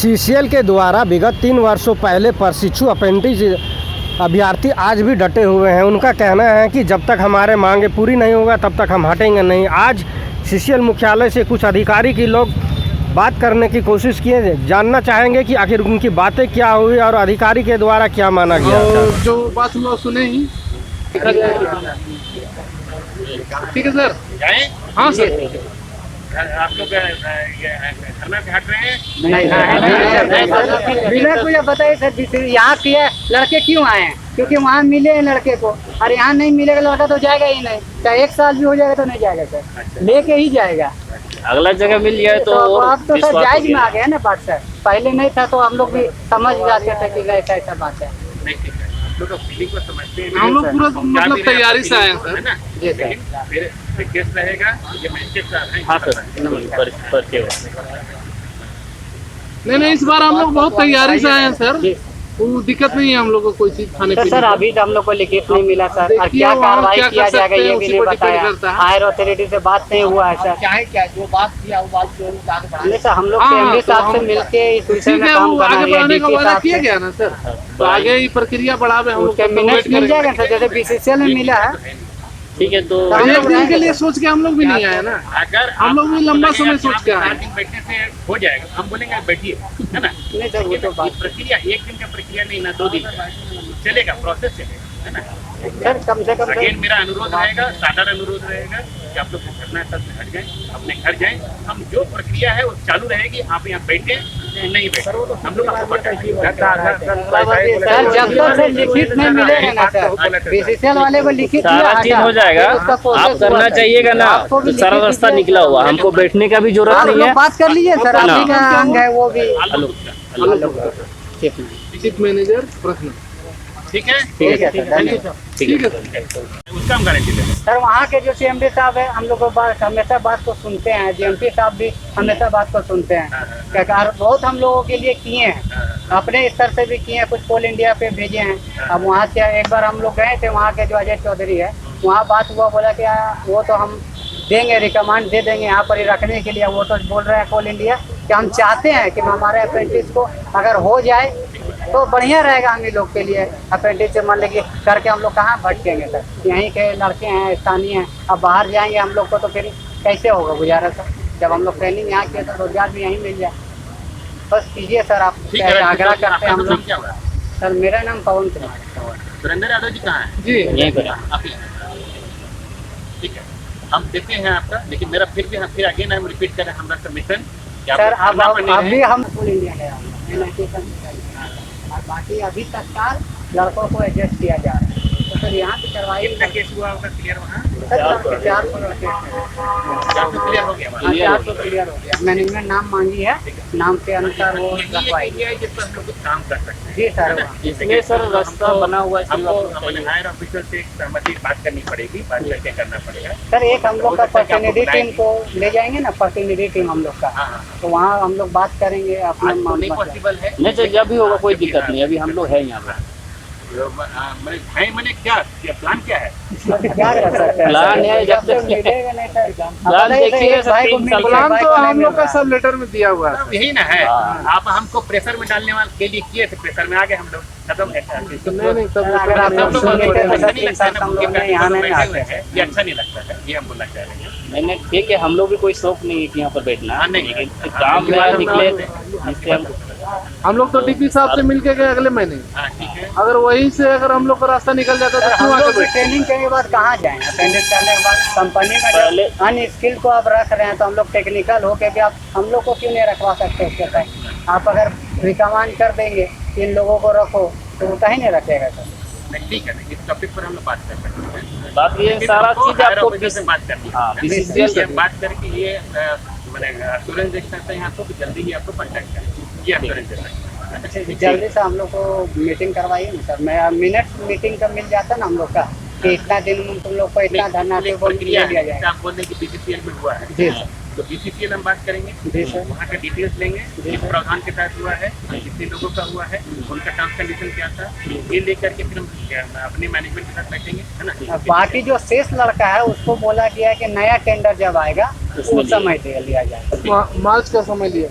CCL के द्वारा विगत 3 वर्षों पहले प्रशिक्षु अप्रेंटिस अभ्यर्थी आज भी डटे हुए हैं। उनका कहना है कि जब तक हमारे मांगे पूरी नहीं होगा तब तक हम हटेंगे नहीं। आज सीसीएल मुख्यालय से कुछ अधिकारी की लोग बात करने की कोशिश किए, जानना चाहेंगे कि आखिर उनकी बातें क्या हुई और अधिकारी के द्वारा क्या माना गया। और जो बात हुआ सुने ही। ठीक है सर। हाँ सर। आप लोग धरना पे हट रहे हैं? नहीं, बिना कुछ बताइए सर, यहाँ किया लड़के क्यों आए हैं? क्योंकि वहाँ मिले हैं लड़के को, और यहाँ नहीं मिलेगा लड़का तो जाएगा ही नहीं। चाहे 1 साल भी हो जाएगा तो नहीं जाएगा सर, लेके ही जाएगा। अगला जगह मिल जाए तो अब तो सर जायज में आ गया ना बात सर। पहले नहीं था तो हम लोग भी समझ जाते थे कि ऐसा ऐसा बात है। हम लोग पूरा मतलब तैयारी से आए हैं सर। जी सर। फिर केस रहेगा, ये मैजिस्ट्रेट साहब हैं। हाँ सर, नहीं, इस बार हम लोग बहुत तैयारी से आए हैं सर। वो दिक्कत नहीं है हम लोग को कोई चीज खाने पीने। सर अभी तो हम लोग को लिखित नहीं मिला सर, और क्या कार्रवाई किया जाएगा ये भी नहीं बताया। हायर अथॉरिटी से बात नहीं हुआ है सर। क्या जो बात किया वो बात नहीं सर, हम लोग एमडी साहब से मिलके इस विषय में काम कर आगे बढ़ाने का वादा किया गया ना सर, तो आगे ही प्रक्रिया बढ़ावे हम लोग। मिनट मिल जाएगा सर, जैसे बीसीसीएल में मिला है। ठीक है। तो एक दिन के लिए सोच के हम लोग भी नहीं आए ना, अगर हम लोग भी लंबा समय सोच के आए। बैठने से हो जाएगा, हम बोलेंगे बैठिए, है ना। नहीं सर, वो तो बात प्रक्रिया 1 दिन का प्रक्रिया नहीं ना 2 दिन का चलेगा, प्रोसेस चलेगा, है ना। सर कम से कम अगेन मेरा अनुरोध रहेगा, साधारण अनुरोध रहेगा कि आप लोग घटना स्थल से हट जाएं, अपने घर जाएं। हम जो प्रक्रिया है वो चालू रहेगी। आप यहाँ बैठे नहीं बैठे, हम लोग आपको बताएंगे। सर जब तक से लिखित नहीं मिलेगा ना सर, बीसीसीएल वाले को लिखित सारा चीज हो जाएगा। आप करना चाहिएगा ना, तो सारा रास्ता निकला हुआ। हमको बैठने का भी जरूरत नहीं है। बात कर लीजिए सर, अभी का अंग है वो भी। चीफ मैनेजर प्रश्न। ठीक है, ठीक है सर, धन्यवाद। ठीक है सर। उसका हम गारंटी देंगे। सर वहाँ के जो सीएमडी साहब है, हम लोग को बात हमेशा बात को सुनते हैं। जीएमपी साहब भी हमेशा बात को सुनते हैं। क्या बहुत हम लोगों के लिए किए हैं, अपने स्तर से भी किए हैं, कुछ कोल इंडिया पे भेजे हैं। अब वहाँ से एक बार हम लोग गए थे, वहाँ के जो अजय चौधरी है, वहाँ बात हुआ, बोला कि वो तो हम देंगे, रिकमेंड दे देंगे यहाँ पर ही रखने के लिए। वो तो बोल रहे हैं कोल इंडिया कि हम चाहते हैं कि हमारे अप्रेंटिस को अगर हो जाए तो बढ़िया रहेगा हम लोग के लिए। अप्रेंटिस से मान लीजिए करके हम लोग कहाँ भटकेंगे सर, यहीं के लड़के हैं, स्थानीय हैं। अब बाहर जाएंगे हम लोग को तो फिर कैसे होगा गुजारा सर। जब हम लोग ट्रेनिंग यहाँ किए तो रोजगार भी यहीं मिल जाए। बस कीजिए सर, आप आग्रह करते हैं हम लोग। सर मेरा नाम पवन कुमार। सुरेंद्र यादव जी कहाँ है? जी यहीं पर। ठीक है, हम देते हैं आपका, लेकिन मेरा फिर भी फिर अगेन हम रिपीट कर रहे हैं हमारा सबमिशन। सर अब अभी हम कोल इंडिया गया और बाकी अभी तत्काल लड़कों को एडजस्ट किया जा रहा है। तो सर यहाँ की कार्रवाई कितना केस हुआ होगा क्लियर वहाँ? 400 क्लियर हो गया वहाँ? 400 क्लियर हो गया। मैनेजमेंट नाम मांगी है, नाम के अनुसार वो रखवाई। जिस पर हम लोग कुछ काम कर सकते हैं। जी सर, इसमें सर रास्ता बना हुआ है। हमको अपने हायर ऑफिसर से सहमति बात करनी पड़ेगी, बात करके करना पड़ेगा। सर एक हम लोग का प्रतिनिधि टीम को ले जाएंगे ना, प्रतिनिधि टीम हम लोग का, तो वहाँ हम लोग बात करेंगे अपना। नहीं पॉसिबल है नहीं सर, जब भी होगा कोई दिक्कत नहीं। अभी हम लोग हैं यहाँ पर। मैंने क्या प्लान क्या है? क्या कर सकते हैं प्लान है, जब तक मिलेगा नहीं सर। प्लान देखिए सर, 3 साल प्लान तो हम लोग का सब लेटर में दिया हुआ है। यही ना है। आप हमको प्रेशर में डालने वाले के लिए किए थे, प्रेशर में आ गए हम लोग, खत्म है। नहीं तब अगर आप लोग सुनते तो सर 3 साल हम लोग यहाँ नहीं आते हैं। ये अच्छा नहीं लगता है, ये हम बोलना चाह रहे हैं। नहीं ठीक है, हम लोग भी कोई शौक नहीं है कि यहाँ पर बैठना। हाँ, नहीं, लेकिन काम में निकले जिससे हम लोग तो डीपी साहब से मिलके गए अगले महीने। हाँ ठीक है। अगर वहीं से अगर हम लोग का रास्ता निकल जाता तो हम क्यों लोग आके बैठे? ट्रेनिंग करने के बाद कहाँ जाएं? अटेंडेंस करने के बाद कंपनी में पहले- जब अन्य स्किल को आप रख रहे हैं तो हम लोग टेक्निकल हो के भी आप हम लोग को क्यों नहीं रखवा सकते उसके तक? आप अगर रिकमेंड कर देंगे इन लोगों को रखो तो वो कहीं नहीं रखेगा सर। नहीं ठीक है, इस टॉपिक पर हम लोग बात कर सकते हैं। बात ये सारा चीज आपको से बात करनी हाँ, है। BCCL इसलिए बात करके ये मैंने एश्योरेंस देख सकते हैं आपको कि जल्दी ही आपको कॉन्टैक्ट करें, ये एश्योरेंस दे सकते हैं। जल्दी से हम लोग को मीटिंग करवाइए ना सर। मैं मिनट मीटिंग का मिल जाता ना हम लोग का कि इतना दिन में तुम लोग को इतना धरना नहीं, से बोल प्रक्रिया दिया है। जाएगा। आप बोल रहे हैं कि बीसीसीएल में हुआ है, जी सर। तो बीसीसीएल हम बात करेंगे, जी सर। वहाँ का डिटेल्स लेंगे, किस प्रावधान के तहत हुआ है, कितने लोगों का हुआ है, उनका टर्म्स कंडीशन क्या था, ये लेकर के फिर हम अपने मैनेजमेंट के साथ बैठेंगे, है ना। बाकी जो शेष लड़का है उसको बोला गया है कि नया टेंडर जब आएगा उस समय दे लिया जाएगा। मार्च का समय लिया।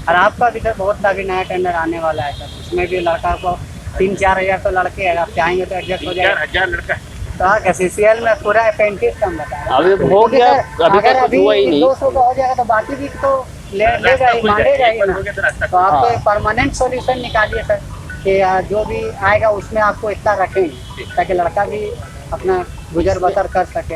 और आपका भी सर बहुत सा भी नया टेंडर आने वाला है सर, उसमें भी लड़का को 3-4 हज़ार तो लड़के हैं, आप चाहेंगे तो एडजस्ट हो जाएगा। 4,000 लड़का तो CCL में पूरा अप्रेंटिस कम बता रहा है। अभी हो गया, अभी तक कुछ हुआ ही नहीं। 200 का हो जाएगा तो बाकी भी तो लेगा ही, मांगेगा ही ना। तो आप तो एक परमानेंट सॉल्यूशन निकालिए सर कि जो भी आएगा उसमें आपको इतना रखेंगे ताकि लड़का भी अपना गुजर बसर कर सके।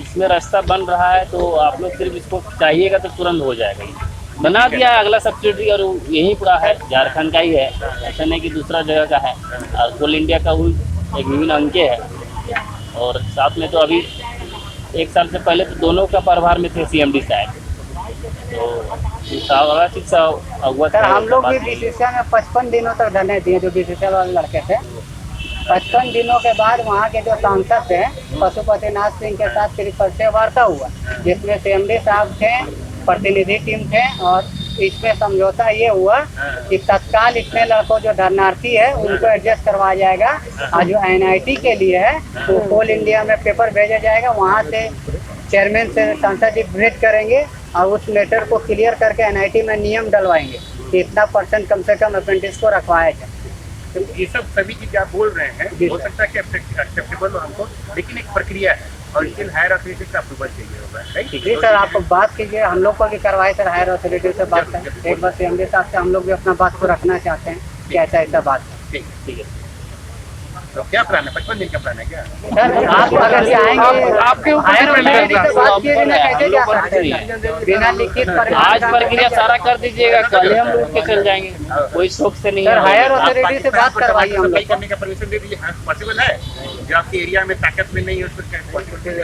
इसमें रास्ता बन रहा है तो आप लोग सिर्फ इसको चाहिएगा तो तुरंत हो जाएगा। ये बना दिया है अगला सब्सिडी और यहीं पूरा है, झारखंड का ही है, ऐसा नहीं कि दूसरा जगह का है। और कोल इंडिया का एक विभिन्न अंके है और साथ में तो अभी 1 साल से पहले तो दोनों का प्रभार में थे CMD साहब, तो सर हम लोग भी BCCL में 55 दिनों तक धरने दिए, जो BCCL वाले लड़के थे। 55 दिनों के बाद वहाँ के जो सांसद थे पशुपतिनाथ सिंह के साथ फिर परिचय वार्ता हुआ, जिसमें CMD साहब थे, प्रतिनिधि टीम थे और इसमें समझौता ये हुआ कि तत्काल इतने लड़कों जो धरनार्थी है उनको एडजस्ट करवाया जाएगा और जो NIT के लिए है वो कोल इंडिया में पेपर भेजा जाएगा, वहाँ से चेयरमैन से सांसद जी भेंट करेंगे और उस मैटर को क्लियर करके NIT में नियम डलवाएंगे कि इतना % कम से कम अप्रेंटिस को रखवाया जाए। तो ये सब सभी चीज़ आप बोल रहे हैं, हो सकता है कि एक्सेप्टेबल हो हमको, लेकिन एक प्रक्रिया है और स्टिल हायर अथॉरिटी का अप्रूवल चाहिए होगा, राइट? जी सर, आप बात कीजिए, हम लोग को भी करवाए सर, हायर अथॉरिटी से बात करें एक बार CMD साहब से, हम लोग भी अपना बात को रखना चाहते हैं कि ऐसा बात है। ठीक है। तो क्या प्लान है? 55 दिन का प्लान है क्या? सर आप अगर चाहेंगे आपके ऊपर हायर डिपेंड अथॉरिटी करता से है। बात किए बिना कैसे जा सकते हैं? बिना लिखित आज प्रक्रिया सारा कर दीजिएगा, कल ही हम लोग के चल जाएंगे, कोई शौक से नहीं सर है। हायर अथॉरिटी से बात करवाइए हम लोग। करने का परमिशन दे दीजिए, पॉसिबल है? जो आपके एरिया में ताकत में नहीं है उसको क्या पॉसिबल?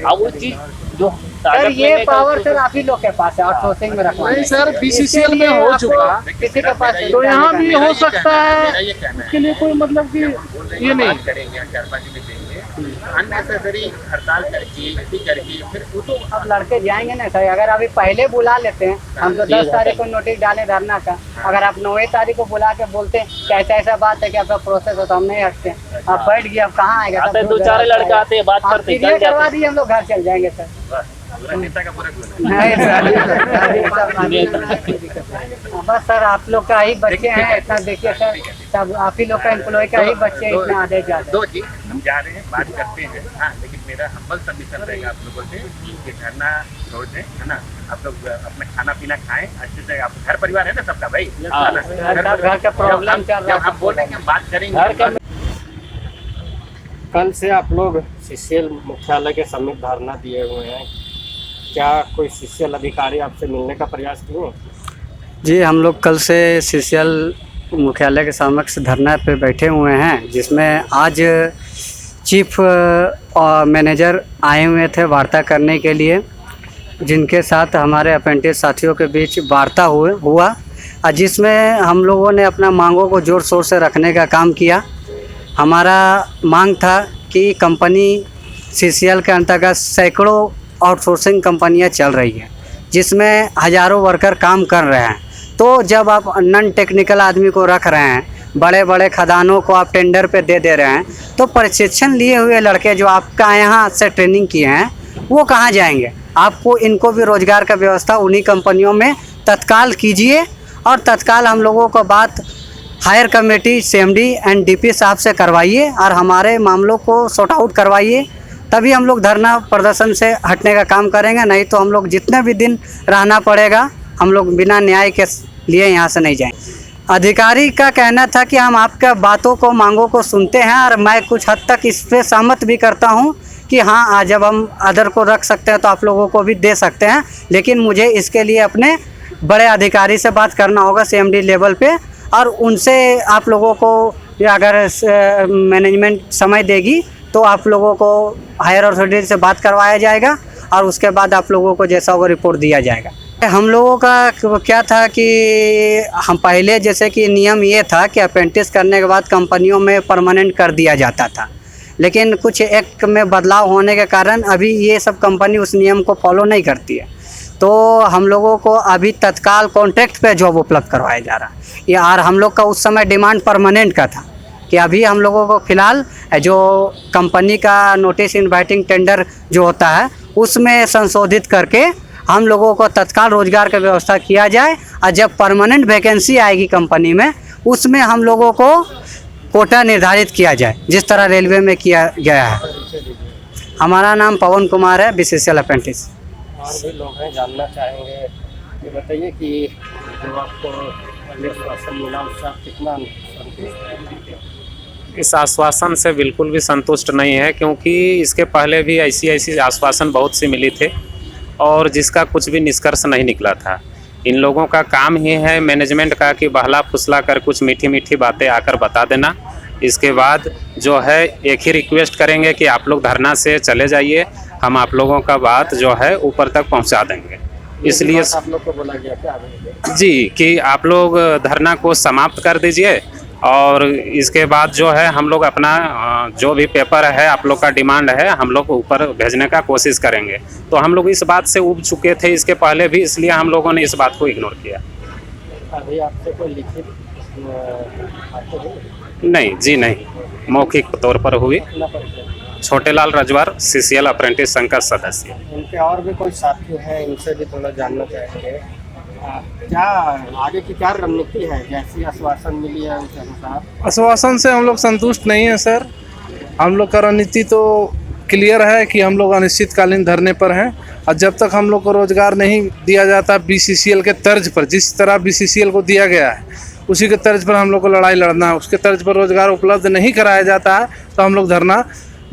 अब वो चीज जो सर ये पावर सर आप ही लोग के पास है, आउटसोर्सिंग में रखवाना। नहीं सर, BCCL में हो चुका, किसी के पास तो यहाँ भी हो सकता मेरा है। ये कहना उसके है, लिए कोई मतलब कि ये नहीं बात करेंगे 4-5 दिन देंगे, अननेसेसरी हड़ताल करके फिर वो तो अब लड़के जाएंगे ना सर, अगर अभी पहले बुला लेते हैं, हम तो 10 तारीख को नोटिस डाले धरना का, अगर आप 9 तारीख को बुला के बोलते हैं कि ऐसा बात है कि आपका प्रोसेस हो तो हम नहीं हटते। आप बैठ गए, अब कहाँ आएगा? आते 2-4 लड़के आते हैं, बात करते क्लियर करवा दिए, हम लोग घर चल जाएंगे सर। पूरा नेता का पूरा नहीं सर, बस सर आप लोग का ही बच्चे हैं, इतना देखिए सर, सब आप ही लोग का एम्प्लॉय का ही बच्चे हैं, इतना आधे ज्यादा। 2 चीज हम जा रहे हैं, बात करते हैं, हाँ, लेकिन मेरा हम्बल सबमिशन रहेगा आप लोगों से कि धरना छोड़ दें, है ना? आप लोग अपना खाना पीना खाएं अच्छे से। आप घर परिवार है ना सबका भाई? घर का प्रॉब्लम चल रहा है, आप बोल रहे हैं कि हम बात करेंगे। कल से आप लोग CCL मुख्यालय के समीप धरना दिए हुए हैं, क्या कोई CCL अधिकारी आपसे मिलने का प्रयास किए? जी, हम लोग कल से CCL मुख्यालय के समक्ष धरना पे बैठे हुए हैं, जिसमें आज चीफ मैनेजर आए हुए थे वार्ता करने के लिए, जिनके साथ हमारे अप्रेंटिस साथियों के बीच वार्ता हुआ और जिसमें हम लोगों ने अपना मांगों को ज़ोर शोर से रखने का काम किया। हमारा मांग था कि कंपनी CCL के अंतर्गत सैकड़ों आउटसोर्सिंग कंपनियां चल रही हैं, जिसमें हज़ारों वर्कर काम कर रहे हैं। तो जब आप नॉन टेक्निकल आदमी को रख रहे हैं, बड़े बड़े खदानों को आप टेंडर पे दे रहे हैं, तो प्रशिक्षण लिए हुए लड़के जो आपका यहाँ से ट्रेनिंग किए हैं वो कहाँ जाएंगे? आपको इनको भी रोज़गार का व्यवस्था उन्हीं कंपनियों में तत्काल कीजिए और तत्काल हम लोगों को बात higher committee CMD and DP साहब से करवाइए और हमारे मामलों को सॉर्ट आउट करवाइए, तभी हम लोग धरना प्रदर्शन से हटने का काम करेंगे। नहीं तो हम लोग जितने भी दिन रहना पड़ेगा, हम लोग बिना न्याय के लिए यहाँ से नहीं जाएंगे। अधिकारी का कहना था कि हम आपके बातों को, मांगों को सुनते हैं और मैं कुछ हद तक इस पर सहमत भी करता हूँ कि हाँ, जब हम अदर को रख सकते हैं तो आप लोगों को भी दे सकते हैं, लेकिन मुझे इसके लिए अपने बड़े अधिकारी से बात करना होगा CMD लेवल पे, और उनसे आप लोगों को अगर मैनेजमेंट समय देगी तो आप लोगों को हायर अथॉरिटी से बात करवाया जाएगा और उसके बाद आप लोगों को जैसा वो रिपोर्ट दिया जाएगा। हम लोगों का क्या था कि हम पहले जैसे कि नियम ये था कि अप्रेंटिस करने के बाद कंपनियों में परमानेंट कर दिया जाता था, लेकिन कुछ एक्ट में बदलाव होने के कारण अभी ये सब कंपनी उस नियम को फॉलो नहीं करती है। तो हम लोगों को अभी तत्काल कॉन्ट्रैक्ट पे जॉब उपलब्ध करवाया जा रहा है। ये और हम लोग का उस समय डिमांड परमानेंट का था कि अभी हम लोगों को फ़िलहाल जो कंपनी का नोटिस इनवाइटिंग टेंडर जो होता है उसमें संशोधित करके हम लोगों को तत्काल रोजगार का व्यवस्था किया जाए और जब परमानेंट वैकेंसी आएगी कंपनी में उसमें हम लोगों को कोटा निर्धारित किया जाए जिस तरह रेलवे में किया गया है। हमारा नाम पवन कुमार है, BCCL अप्रेंटिस। और भी लोग हैं, जानना चाहेंगे। ये बताइए कि जो आपको आश्वासन मिला उससे आप कितना संतुष्ट हैं? इस आश्वासन से बिल्कुल भी संतुष्ट नहीं है, क्योंकि इसके पहले भी ऐसी आश्वासन बहुत सी मिली थे और जिसका कुछ भी निष्कर्ष नहीं निकला था। इन लोगों का काम ही है मैनेजमेंट का कि बहला फुसला कर कुछ मीठी मीठी बातें आकर बता देना। इसके बाद जो है एक ही रिक्वेस्ट करेंगे कि आप लोग धरना से चले जाइए, हम आप लोगों का बात जो है ऊपर तक पहुंचा देंगे। इसलिए आप लोग को बोला गया क्या जी कि आप लोग धरना को समाप्त कर दीजिए और इसके बाद जो है हम लोग अपना जो भी पेपर है आप लोग का डिमांड है हम लोग ऊपर भेजने का कोशिश करेंगे। तो हम लोग इस बात से उब चुके थे इसके पहले भी, इसलिए हम लोगों ने इस बात को इग्नोर किया। अभी आपसे कोई लिखित नहीं जी नहीं, मौखिक तौर पर हुई। छोटेलाल रजवार, CCL अप्रेंटिस संघ का सदस्य। उनके और भी कोई साथी हैं, इनसे भी थोड़ा जानना चाहेंगे। क्या आगे की क्या रणनीति है? जैसी आश्वासन मिली है उस अनुसार। आश्वासन से हम लोग संतुष्ट नहीं है सर। हम लोग का रणनीति तो क्लियर है कि हम लोग अनिश्चितकालीन धरने पर हैं और जब तक हम लोग को रोजगार नहीं दिया जाता BCCL के तर्ज पर, जिस तरह BCCL को दिया गया है उसी के तर्ज पर हम लोग को लड़ाई लड़ना है। उसके तर्ज पर रोजगार उपलब्ध नहीं कराया जाता है तो हम लोग धरना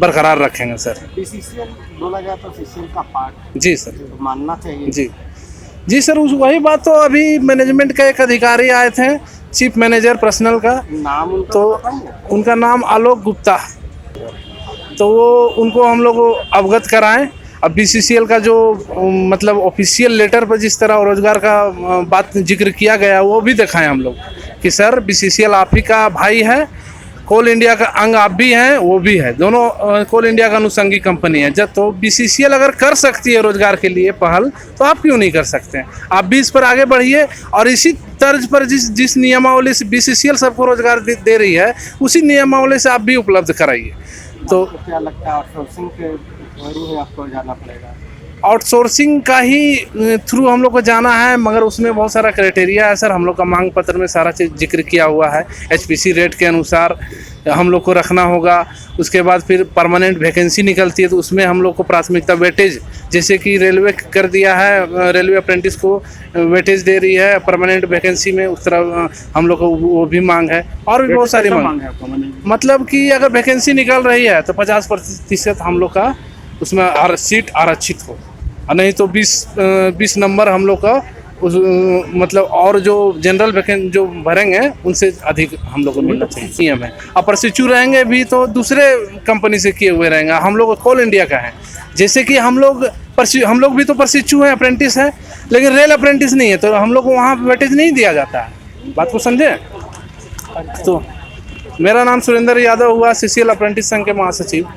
बरकरार रखेंगे सर। BCCL बोला गया तो CCL का पार्ट जी सर, तो मानना चाहिए। जी सर, उस वही बात तो अभी मैनेजमेंट का एक अधिकारी आए थे, चीफ मैनेजर पर्सनल का, नाम उनका तो उनका नाम आलोक गुप्ता, तो वो उनको हम लोग अवगत कराएं। अब BCCL का जो मतलब ऑफिशियल लेटर पर जिस तरह रोजगार का बात जिक्र किया गया वो भी दिखाएं हम लोग कि सर BCCL आप ही का भाई है, कोल इंडिया का अंग आप भी हैं, वो भी है, दोनों कोल इंडिया का अनुषंगी कंपनी है। जब तो BCCL अगर कर सकती है रोजगार के लिए पहल तो आप क्यों नहीं कर सकते हैं? आप भी इस पर आगे बढ़िए और इसी तर्ज पर जिस नियमावली से BCCL सबको रोजगार दे रही है उसी नियमावली से आप भी उपलब्ध कराइए। तो क्या लगता है आउटसोर्सिंग के थ्रू आपको जाना पड़ेगा? आउटसोर्सिंग का ही थ्रू हम लोग को जाना है, मगर उसमें बहुत सारा क्राइटेरिया है सर। हम लोग का मांग पत्र में सारा चीज़ जिक्र किया हुआ है। HPC रेट के अनुसार हम लोग को रखना होगा। उसके बाद फिर परमानेंट वैकेंसी निकलती है तो उसमें हम लोग को प्राथमिकता वेटेज, जैसे कि रेलवे कर दिया है, रेलवे अप्रेंटिस को वेटेज दे रही है परमानेंट वैकेंसी में, उस तरह हम लोग को वो भी मांग है। और भी बहुत सारी मांग है, मतलब कि अगर वैकेंसी निकल रही है तो 50% हम लोग का उसमें हर सीट आरक्षित हो, और नहीं तो 20 नंबर हम लोग का उस मतलब और जो जनरल वैकेंसी जो भरेंगे उनसे अधिक हम लोग को मिलना चाहिए। नियम है। और प्रशिक्षु रहेंगे भी तो दूसरे कंपनी से किए हुए रहेंगे। हम लोग कोल इंडिया का है, जैसे कि हम लोग भी तो प्रशिक्षु हैं, अप्रेंटिस हैं, लेकिन रेल अप्रेंटिस नहीं है तो हम लोग को वहाँ वेटेज नहीं दिया जाता है। बात को समझे? तो मेरा नाम सुरेंद्र यादव हुआ, CCL अप्रेंटिस संघ के महासचिव।